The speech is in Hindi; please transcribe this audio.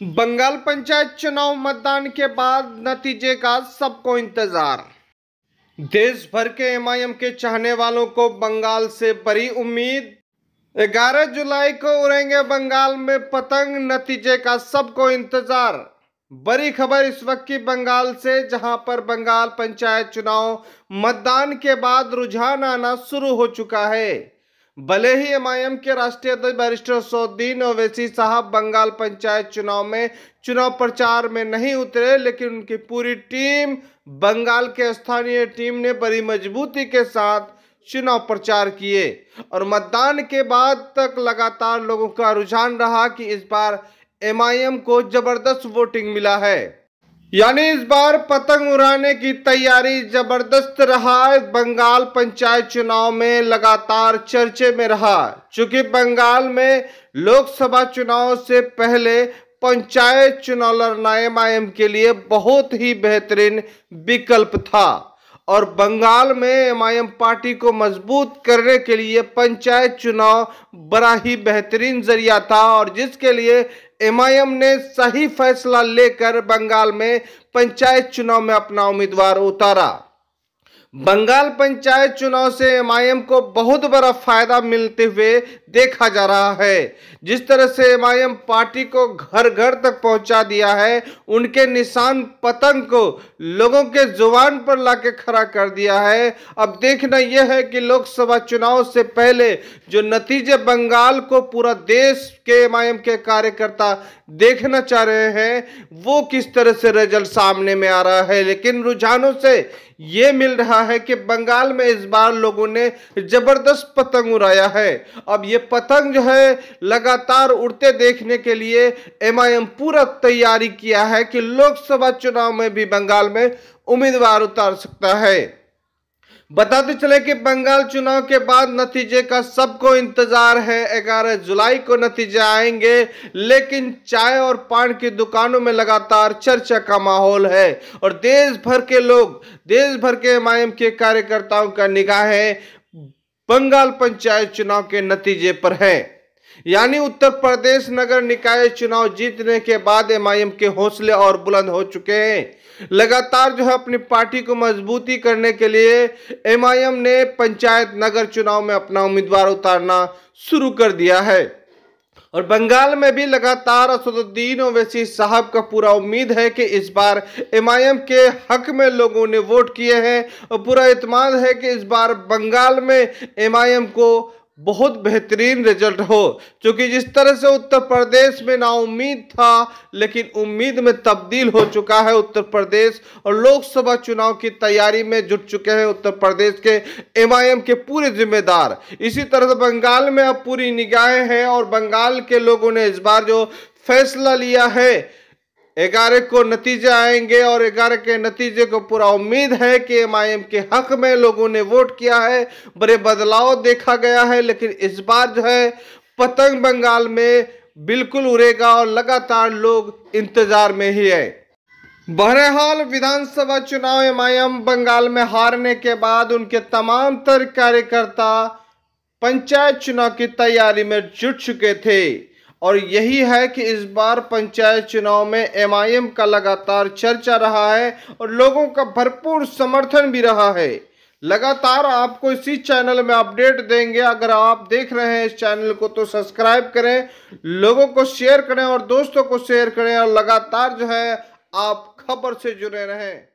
बंगाल पंचायत चुनाव मतदान के बाद नतीजे का सबको इंतजार। देश भर के एमआईएम के चाहने वालों को बंगाल से बड़ी उम्मीद। 11 जुलाई को उड़ेंगे बंगाल में पतंग, नतीजे का सबको इंतजार। बड़ी खबर इस वक्त की बंगाल से, जहां पर बंगाल पंचायत चुनाव मतदान के बाद रुझान आना शुरू हो चुका है। भले ही एमआईएम के राष्ट्रीय अध्यक्ष बैरिस्टर असदुद्दीन ओवैसी साहब बंगाल पंचायत चुनाव में चुनाव प्रचार में नहीं उतरे, लेकिन उनकी पूरी टीम, बंगाल के स्थानीय टीम ने बड़ी मजबूती के साथ चुनाव प्रचार किए और मतदान के बाद तक लगातार लोगों का रुझान रहा कि इस बार एमआईएम को जबरदस्त वोटिंग मिला है। यानी इस बार पतंग उड़ाने की तैयारी जबरदस्त रहा। बंगाल पंचायत चुनाव में लगातार चर्चे में रहा, चूंकि बंगाल में लोकसभा चुनाव से पहले पंचायत चुनाव लड़ना एमआईएम के लिए बहुत ही बेहतरीन विकल्प था और बंगाल में एमआईएम पार्टी को मजबूत करने के लिए पंचायत चुनाव बड़ा ही बेहतरीन जरिया था और जिसके लिए एमआईएम ने सही फैसला लेकर बंगाल में पंचायत चुनाव में अपना उम्मीदवार उतारा। बंगाल पंचायत चुनाव से एमआईएम को बहुत बड़ा फायदा मिलते हुए देखा जा रहा है। जिस तरह से एमआईएम पार्टी को घर घर तक पहुंचा दिया है, उनके निशान पतंग को लोगों के जुबान पर लाके खड़ा कर दिया है। अब देखना यह है कि लोकसभा चुनाव से पहले जो नतीजे बंगाल को पूरा देश के एमआईएम के कार्यकर्ता देखना चाह रहे हैं, वो किस तरह से रिजल्ट सामने में आ रहा है। लेकिन रुझानों से ये मिल रहा है कि बंगाल में इस बार लोगों ने जबरदस्त पतंग उड़ाया है। अब ये पतंग जो है लगातार उड़ते देखने के लिए एमआईएम पूरा तैयारी किया है कि लोकसभा चुनाव में भी बंगाल में उम्मीदवार उतार सकता है। बताते चले कि बंगाल चुनाव के बाद नतीजे का सबको इंतजार है। 11 जुलाई को नतीजे आएंगे, लेकिन चाय और पान की दुकानों में लगातार चर्चा का माहौल है और देश भर के लोग, देश भर के एमआईएम के कार्यकर्ताओं का निगाहें बंगाल पंचायत चुनाव के नतीजे पर है। यानी उत्तर प्रदेश नगर निकाय चुनाव जीतने के बाद एमआईएम के हौसले और बुलंद हो चुके हैं। लगातार जो है अपनी पार्टी को मजबूती करने के लिए एमआईएम ने पंचायत नगर चुनाव में अपना उम्मीदवार उतारना शुरू कर दिया है और बंगाल में भी लगातार असदुद्दीन ओवैसी साहब का पूरा उम्मीद है कि इस बार एमआईएम के हक में लोगों ने वोट किए हैं और पूरा इत्मीनान है कि इस बार बंगाल में एमआईएम को बहुत बेहतरीन रिजल्ट हो। क्योंकि जिस तरह से उत्तर प्रदेश में नाउम्मीद था, लेकिन उम्मीद में तब्दील हो चुका है उत्तर प्रदेश और लोकसभा चुनाव की तैयारी में जुट चुके हैं उत्तर प्रदेश के एमआईएम के पूरे जिम्मेदार। इसी तरह से बंगाल में अब पूरी निगाहें हैं और बंगाल के लोगों ने इस बार जो फैसला लिया है, 11 को नतीजे आएंगे और 11 के नतीजे को पूरा उम्मीद है कि एमआईएम के हक में लोगों ने वोट किया है। बड़े बदलाव देखा गया है, लेकिन इस बार जो है पतंग बंगाल में बिल्कुल उड़ेगा और लगातार लोग इंतजार में ही है। बहरहाल विधानसभा चुनाव एमआईएम बंगाल में हारने के बाद उनके तमाम तर कार्यकर्ता पंचायत चुनाव की तैयारी में जुट चुके थे और यही है कि इस बार पंचायत चुनाव में एमआईएम का लगातार चर्चा रहा है और लोगों का भरपूर समर्थन भी रहा है। लगातार आपको इसी चैनल में अपडेट देंगे। अगर आप देख रहे हैं इस चैनल को तो सब्सक्राइब करें, लोगों को शेयर करें और दोस्तों को शेयर करें और लगातार जो है आप खबर से जुड़े रहें।